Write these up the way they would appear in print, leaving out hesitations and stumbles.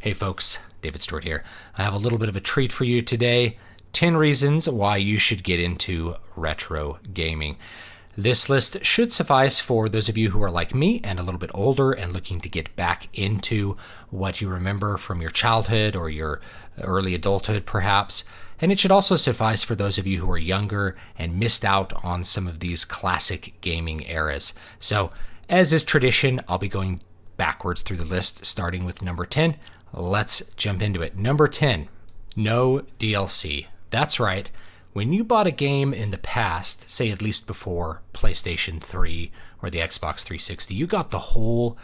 Hey folks, David Stewart here. I have a little bit of a treat for you today. 10 reasons why you should get into retro gaming. This list should suffice for those of you who are like me and a little bit older and looking to get back into what you remember from your childhood or your early adulthood perhaps. And it should also suffice for those of you who are younger and missed out on some of these classic gaming eras. So, as is tradition, I'll be going backwards through the list, starting with number 10. Let's jump into it. Number 10, no DLC. That's right. When you bought a game in the past, say at least before PlayStation 3 or the Xbox 360, you got the whole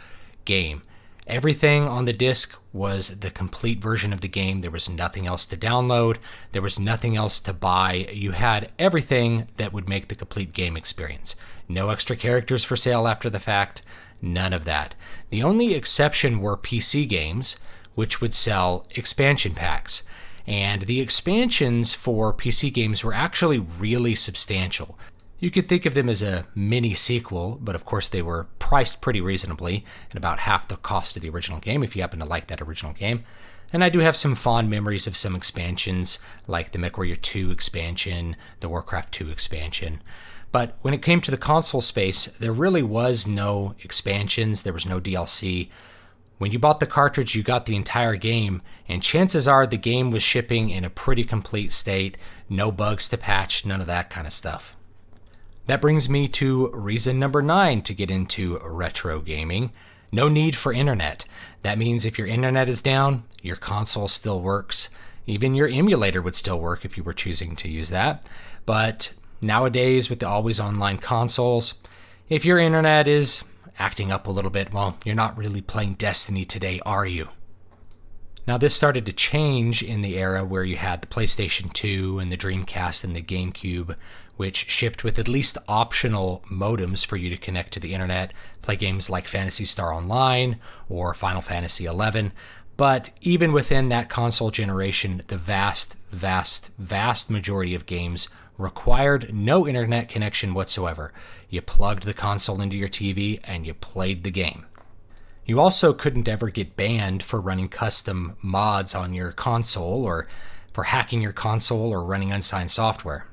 game. Everything on the disc was the complete version of the game. There was nothing else to download. There was nothing else to buy. You had everything that would make the complete game experience. No extra characters for sale after the fact. None of that. The only exception were PC games, which would sell expansion packs. And the expansions for PC games were actually really substantial. You could think of them as a mini sequel, but of course they were priced pretty reasonably at about half the cost of the original game if you happen to like that original game. And I do have some fond memories of some expansions like the MechWarrior 2 expansion, the Warcraft 2 expansion. But when it came to the console space, there really was no expansions, there was no DLC. When you bought the cartridge, you got the entire game, and chances are the game was shipping in a pretty complete state, no bugs to patch, none of that kind of stuff. That brings me to reason number 9 to get into retro gaming. No need for internet. That means if your internet is down, your console still works. Even your emulator would still work if you were choosing to use that. But nowadays, with the always online consoles, if your internet is acting up a little bit, well, you're not really playing Destiny today, are you? Now, this started to change in the era where you had the PlayStation 2 and the Dreamcast and the GameCube, which shipped with at least optional modems for you to connect to the internet, play games like Phantasy Star Online or Final Fantasy XI. But even within that console generation, the vast majority of games required no internet connection whatsoever. You plugged the console into your TV and you played the game. You also couldn't ever get banned for running custom mods on your console or for hacking your console or running unsigned software.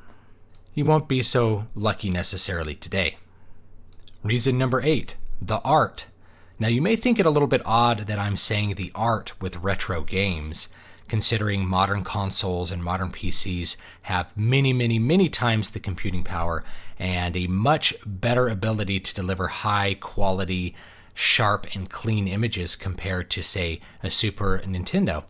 You won't be so lucky necessarily today. Reason number 8, the art. Now you may think it a little bit odd that I'm saying the art with retro games, considering modern consoles and modern PCs have many times the computing power and a much better ability to deliver high quality, sharp and clean images compared to, say, a Super Nintendo.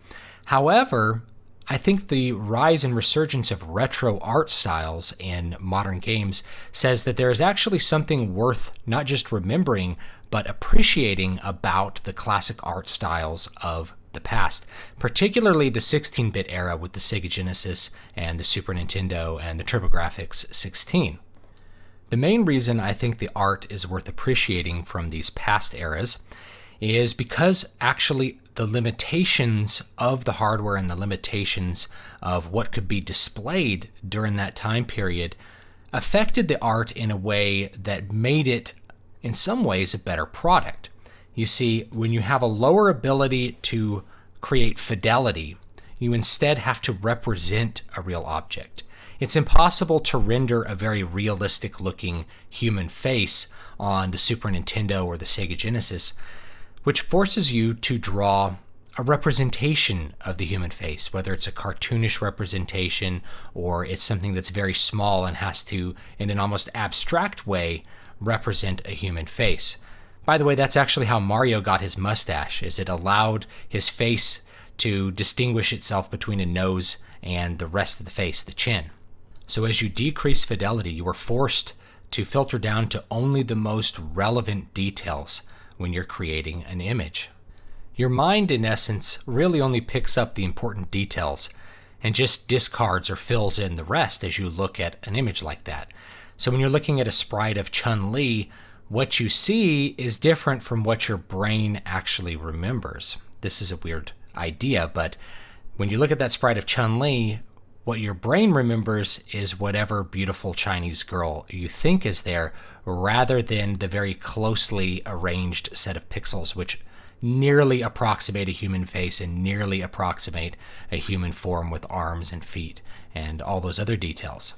However, I think the rise and resurgence of retro art styles in modern games says that there is actually something worth not just remembering, but appreciating about the classic art styles of the past, particularly the 16-bit era with the Sega Genesis and the Super Nintendo and the TurboGrafx 16. The main reason I think the art is worth appreciating from these past eras is because actually the limitations of the hardware and the limitations of what could be displayed during that time period affected the art in a way that made it, in some ways, a better product. You see, when you have a lower ability to create fidelity, you instead have to represent a real object. It's impossible to render a very realistic looking human face on the Super Nintendo or the Sega Genesis, which forces you to draw a representation of the human face, whether it's a cartoonish representation or it's something that's very small and has to, in an almost abstract way, represent a human face. By the way, that's actually how Mario got his mustache, is it allowed his face to distinguish itself between a nose and the rest of the face, the chin. So as you decrease fidelity, you are forced to filter down to only the most relevant details when you're creating an image. Your mind, in essence, really only picks up the important details and just discards or fills in the rest as you look at an image like that. So when you're looking at a sprite of Chun-Li, what you see is different from what your brain actually remembers. This is a weird idea, but when you look at that sprite of Chun-Li, what your brain remembers is whatever beautiful Chinese girl you think is there, rather than the very closely arranged set of pixels, which nearly approximate a human face and nearly approximate a human form with arms and feet and all those other details.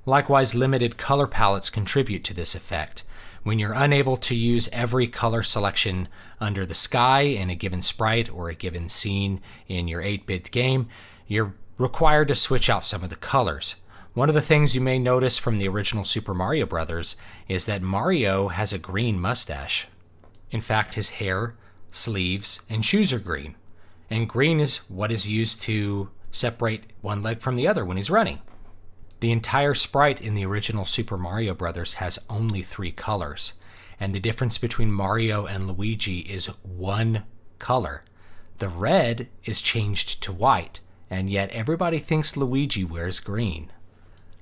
Likewise, limited color palettes contribute to this effect. When you're unable to use every color selection under the sky in a given sprite or a given scene in your 8-bit game, you're required to switch out some of the colors. One of the things you may notice from the original Super Mario Bros. Is that Mario has a green mustache. In fact, his hair, sleeves, and shoes are green. And green is what is used to separate one leg from the other when he's running. The entire sprite in the original Super Mario Bros. Has only 3 colors, and the difference between Mario and Luigi is 1 color. The red is changed to white, and yet everybody thinks Luigi wears green.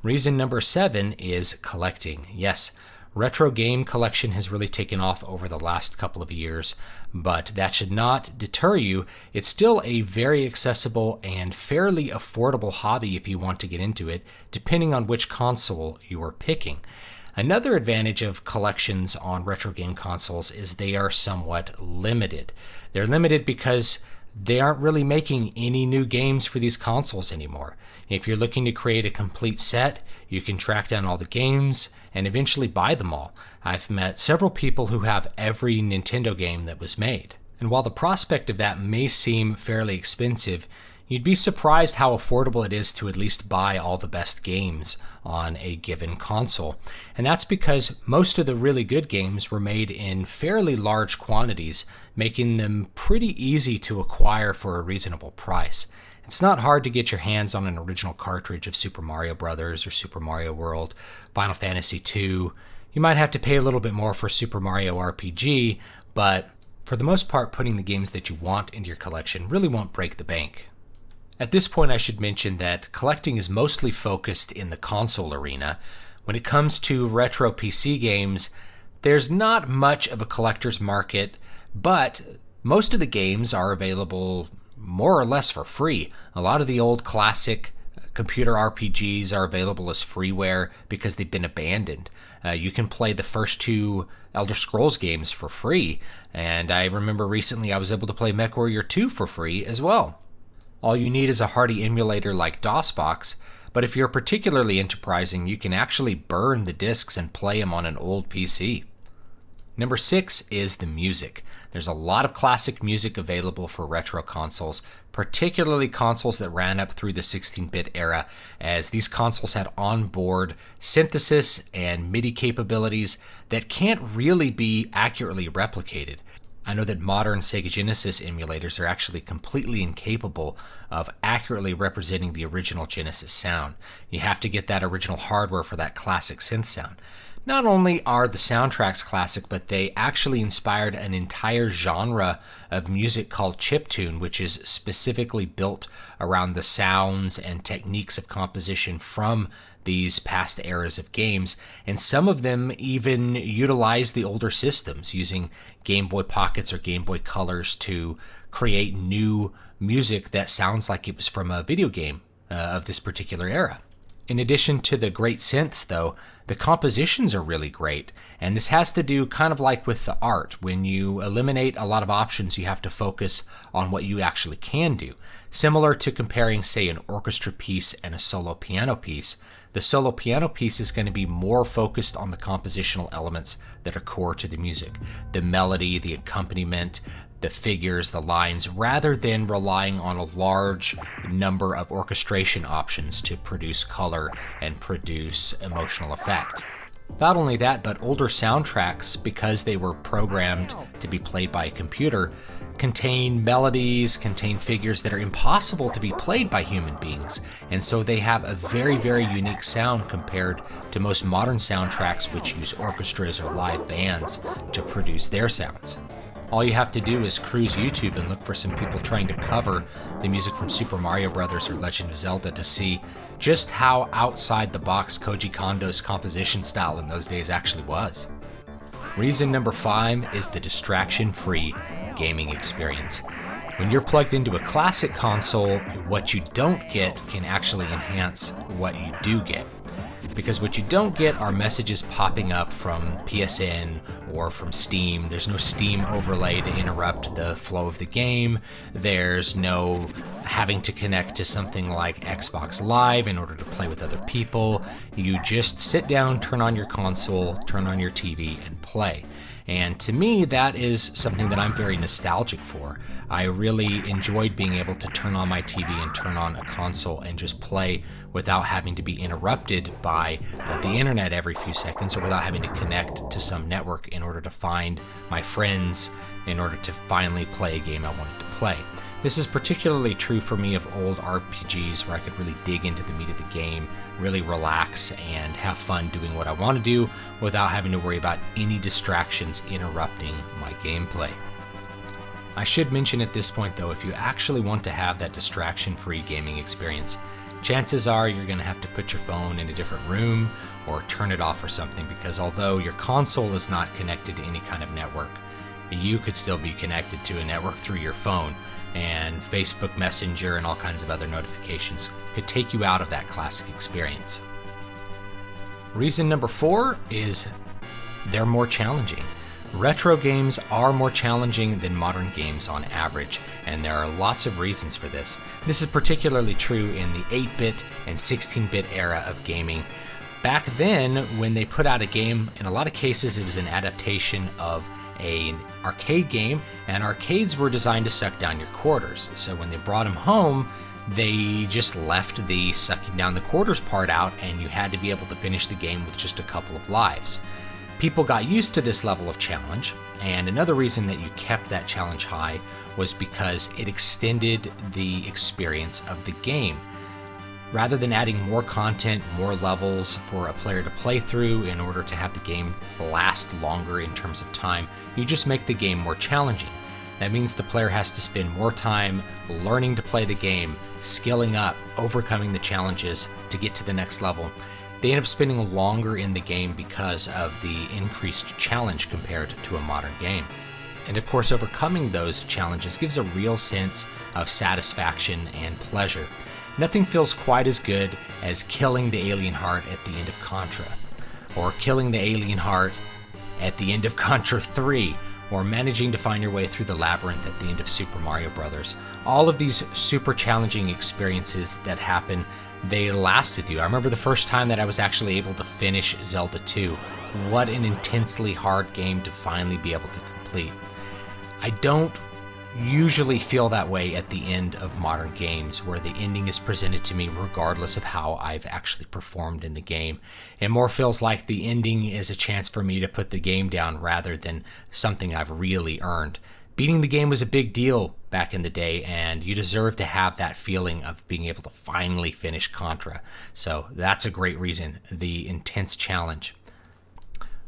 Reason number 7 is collecting. Yes, retro game collection has really taken off over the last couple of years, but that should not deter you. It's still a very accessible and fairly affordable hobby if you want to get into it, depending on which console you are picking. Another advantage of collections on retro game consoles is they are somewhat limited. They're limited because they aren't really making any new games for these consoles anymore. If you're looking to create a complete set, you can track down all the games and eventually buy them all. I've met several people who have every Nintendo game that was made. And while the prospect of that may seem fairly expensive, you'd be surprised how affordable it is to at least buy all the best games on a given console. And that's because most of the really good games were made in fairly large quantities, making them pretty easy to acquire for a reasonable price. It's not hard to get your hands on an original cartridge of Super Mario Bros. Or Super Mario World, Final Fantasy II. You might have to pay a little bit more for Super Mario RPG, but for the most part, putting the games that you want into your collection really won't break the bank. At this point, I should mention that collecting is mostly focused in the console arena. When it comes to retro PC games, there's not much of a collector's market, but most of the games are available more or less for free. A lot of the old classic computer RPGs are available as freeware because they've been abandoned. You can play the first 2 Elder Scrolls games for free, and I remember recently I was able to play MechWarrior 2 for free as well. All you need is a hardy emulator like DOSBox, but if you're particularly enterprising, you can actually burn the discs and play them on an old PC. Number 6 is the music. There's a lot of classic music available for retro consoles, particularly consoles that ran up through the 16-bit era, as these consoles had onboard synthesis and MIDI capabilities that can't really be accurately replicated. I know that modern Sega Genesis emulators are actually completely incapable of accurately representing the original Genesis sound. You have to get that original hardware for that classic synth sound. Not only are the soundtracks classic, but they actually inspired an entire genre of music called chiptune, which is specifically built around the sounds and techniques of composition from these past eras of games, and some of them even utilize the older systems, using Game Boy Pockets or Game Boy Colors to create new music that sounds like it was from a video game of this particular era. In addition to the great synths, though, the compositions are really great, and this has to do kind of like with the art. When you eliminate a lot of options, you have to focus on what you actually can do. Similar to comparing, say, an orchestra piece and a solo piano piece, the solo piano piece is going to be more focused on the compositional elements that are core to the music. The melody, the accompaniment, the figures, the lines, rather than relying on a large number of orchestration options to produce color and produce emotional effect. Not only that, but older soundtracks, because they were programmed to be played by a computer, contain melodies, contain figures that are impossible to be played by human beings, and so they have a very, very unique sound compared to most modern soundtracks which use orchestras or live bands to produce their sounds. All you have to do is cruise YouTube and look for some people trying to cover the music from Super Mario Bros. Or Legend of Zelda to see just how outside the box Koji Kondo's composition style in those days actually was. Reason number 5 is the distraction-free gaming experience. When you're plugged into a classic console, what you don't get can actually enhance what you do get. because what you don't get are messages popping up from PSN or from Steam. There's no Steam overlay to interrupt the flow of the game. There's no having to connect to something like Xbox Live in order to play with other people. You just sit down, turn on your console, turn on your TV, and play. And to me, that is something that I'm very nostalgic for. I really enjoyed being able to turn on my TV and turn on a console and just play without having to be interrupted by the internet every few seconds, or without having to connect to some network in order to find my friends in order to finally play a game I wanted to play. This is particularly true for me of old RPGs where I could really dig into the meat of the game, really relax and have fun doing what I want to do without having to worry about any distractions interrupting my gameplay. I should mention at this point though, if you actually want to have that distraction-free gaming experience, chances are you're going to have to put your phone in a different room or turn it off or something, because although your console is not connected to any kind of network, you could still be connected to a network through your phone, and Facebook Messenger and all kinds of other notifications could take you out of that classic experience. Reason number 4 is they're more challenging. Retro games are more challenging than modern games on average, and there are lots of reasons for this. This is particularly true in the 8-bit and 16-bit era of gaming. Back then, when they put out a game, in a lot of cases it was an adaptation of an arcade game, and arcades were designed to suck down your quarters. So when they brought them home, they just left the sucking down the quarters part out, and you had to be able to finish the game with just a couple of lives. People got used to this level of challenge, and another reason that you kept that challenge high was because it extended the experience of the game. Rather than adding more content, more levels for a player to play through in order to have the game last longer in terms of time, you just make the game more challenging. That means the player has to spend more time learning to play the game, skilling up, overcoming the challenges to get to the next level. They end up spending longer in the game because of the increased challenge compared to a modern game. And of course, overcoming those challenges gives a real sense of satisfaction and pleasure. Nothing feels quite as good as killing the alien heart at the end of Contra, or killing the alien heart at the end of Contra 3, or managing to find your way through the labyrinth at the end of Super Mario Bros. All of these super challenging experiences that happen, they last with you. I remember the first time that I was actually able to finish Zelda 2. What an intensely hard game to finally be able to complete. I don't usually feel that way at the end of modern games, where the ending is presented to me regardless of how I've actually performed in the game. It more feels like the ending is a chance for me to put the game down rather than something I've really earned. Beating the game was a big deal back in the day, and you deserve to have that feeling of being able to finally finish Contra. So that's a great reason, the intense challenge.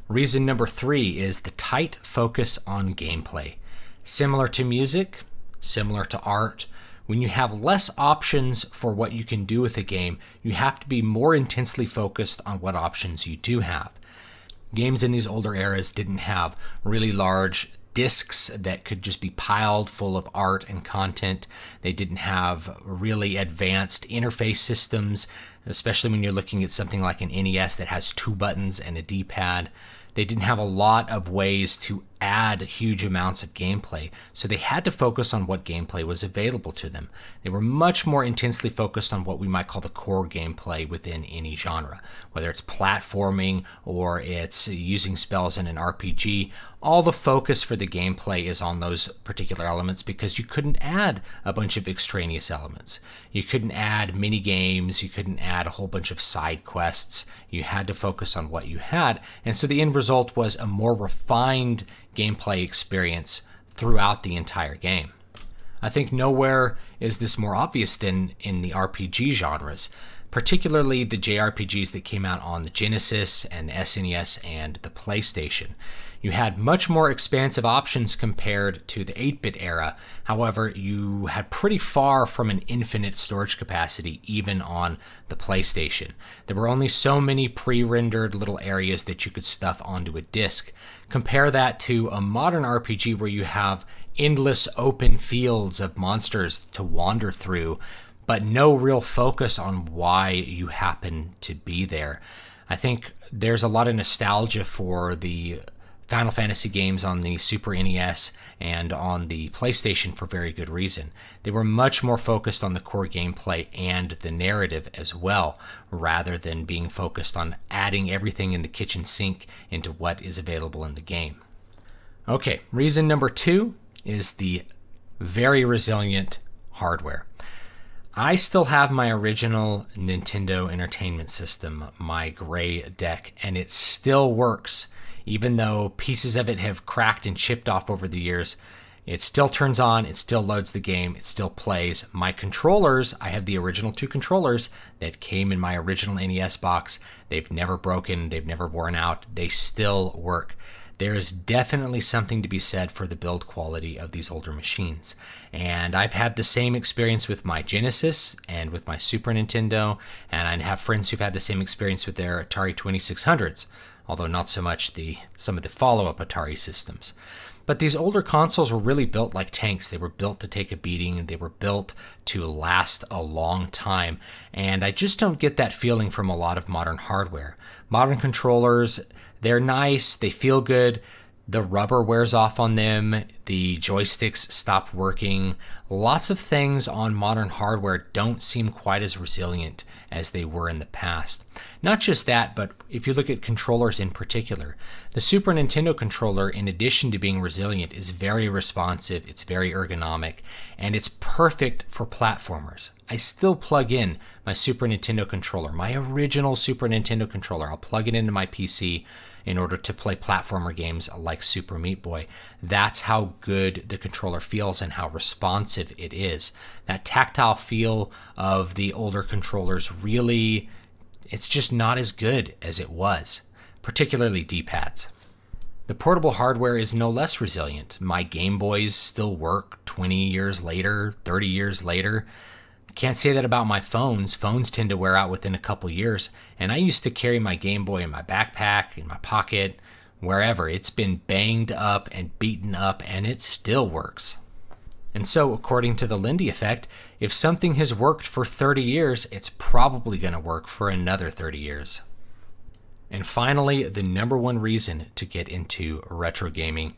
Reason number 3 is the tight focus on gameplay. Similar to music, similar to art, when you have less options for what you can do with a game, you have to be more intensely focused on what options you do have. Games in these older eras didn't have really large discs that could just be piled full of art and content. They didn't have really advanced interface systems, especially when you're looking at something like an NES that has 2 buttons and a D-pad. They didn't have a lot of ways to add huge amounts of gameplay, so they had to focus on what gameplay was available to them. They were much more intensely focused on what we might call the core gameplay within any genre, whether it's platforming or it's using spells in an RPG. All the focus for the gameplay is on those particular elements because you couldn't add a bunch of extraneous elements. You couldn't add mini games, you couldn't add a whole bunch of side quests. You had to focus on what you had, and so the end result was a more refined gameplay experience throughout the entire game. I think nowhere is this more obvious than in the RPG genres, particularly the JRPGs that came out on the Genesis and the SNES and the PlayStation. You had much more expansive options compared to the 8-bit era. However, you had pretty far from an infinite storage capacity even on the PlayStation. There were only so many pre-rendered little areas that you could stuff onto a disc. Compare that to a modern RPG where you have endless open fields of monsters to wander through, but no real focus on why you happen to be there. I think there's a lot of nostalgia for the Final Fantasy games on the Super NES and on the PlayStation for very good reason. They were much more focused on the core gameplay and the narrative as well, rather than being focused on adding everything in the kitchen sink into what is available in the game. Okay, reason number 2 is the very resilient hardware. I still have my original Nintendo Entertainment System, my gray deck, and it still works. Even though pieces of it have cracked and chipped off over the years, it still turns on, it still loads the game, it still plays. My controllers, I have the original 2 controllers that came in my original NES box. They've never broken, they've never worn out, they still work. There is definitely something to be said for the build quality of these older machines. And I've had the same experience with my Genesis and with my Super Nintendo, and I have friends who've had the same experience with their Atari 2600s. Although not so much some of the follow-up Atari systems. But these older consoles were really built like tanks. They were built to take a beating. They were built to last a long time. And I just don't get that feeling from a lot of modern hardware. Modern controllers, they're nice, they feel good. The rubber wears off on them. The joysticks stop working. Lots of things on modern hardware don't seem quite as resilient as they were in the past. Not just that, but if you look at controllers in particular, the Super Nintendo controller, in addition to being resilient, is very responsive, it's very ergonomic, and it's perfect for platformers. I still plug in my Super Nintendo controller, my original Super Nintendo controller. I'll plug it into my PC in order to play platformer games like Super Meat Boy. That's how good the controller feels and how responsive it is. That tactile feel of the older controllers really, it's just not as good as it was, particularly D-pads. The portable hardware is no less resilient. My Game Boys still work 20 years later, 30 years later. Can't say that about my phones. Phones tend to wear out within a couple years, and I used to carry my Game Boy in my backpack, in my pocket, wherever. It's been banged up and beaten up, and it still works. And so, according to the Lindy effect, if something has worked for 30 years, it's probably going to work for another 30 years. And finally, the number 1 reason to get into retro gaming,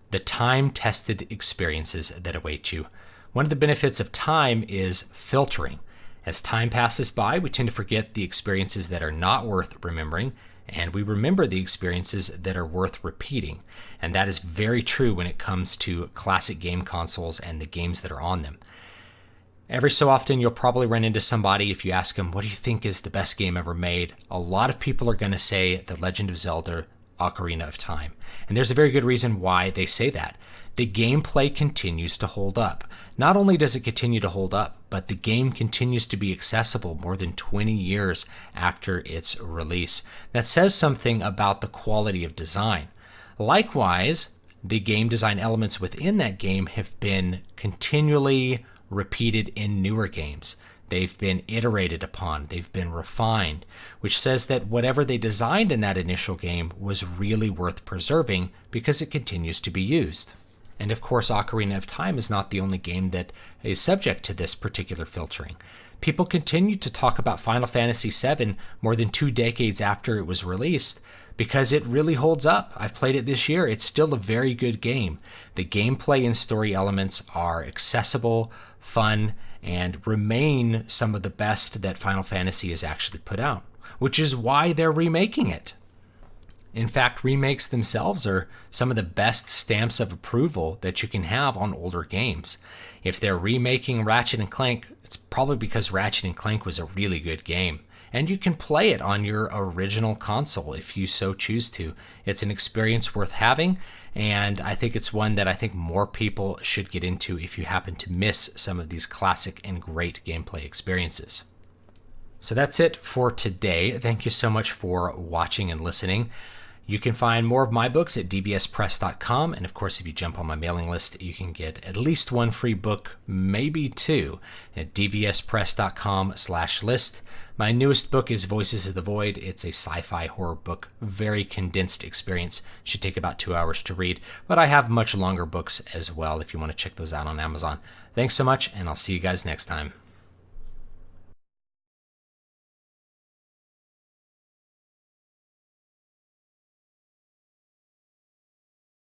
the time-tested experiences that await you. One of the benefits of time is filtering. As time passes by, we tend to forget the experiences that are not worth remembering, and we remember the experiences that are worth repeating. And that is very true when it comes to classic game consoles and the games that are on them. Every so often, you'll probably run into somebody, if you ask them, what do you think is the best game ever made? A lot of people are going to say The Legend of Zelda: Ocarina of Time. And there's a very good reason why they say that. The gameplay continues to hold up. Not only does it continue to hold up, but the game continues to be accessible more than 20 years after its release. That says something about the quality of design. Likewise, the game design elements within that game have been continually repeated in newer games. They've been iterated upon, they've been refined, which says that whatever they designed in that initial game was really worth preserving because it continues to be used. And of course, Ocarina of Time is not the only game that is subject to this particular filtering. People continue to talk about Final Fantasy VII more than 2 decades after it was released because it really holds up. I've played it this year. It's still a very good game. The gameplay and story elements are accessible, fun, and remain some of the best that Final Fantasy has actually put out, which is why they're remaking it. In fact, remakes themselves are some of the best stamps of approval that you can have on older games. If they're remaking Ratchet & Clank, it's probably because Ratchet & Clank was a really good game. And you can play it on your original console if you so choose to. It's an experience worth having, and I think it's one that I think more people should get into if you happen to miss some of these classic and great gameplay experiences. So that's it for today. Thank you so much for watching and listening. You can find more of my books at dbspress.com, and of course, if you jump on my mailing list, you can get at least 1 free book, maybe 2, at dbspress.com/list. My newest book is Voices of the Void. It's a sci-fi horror book, very condensed experience. Should take about 2 hours to read, but I have much longer books as well if you want to check those out on Amazon. Thanks so much, and I'll see you guys next time.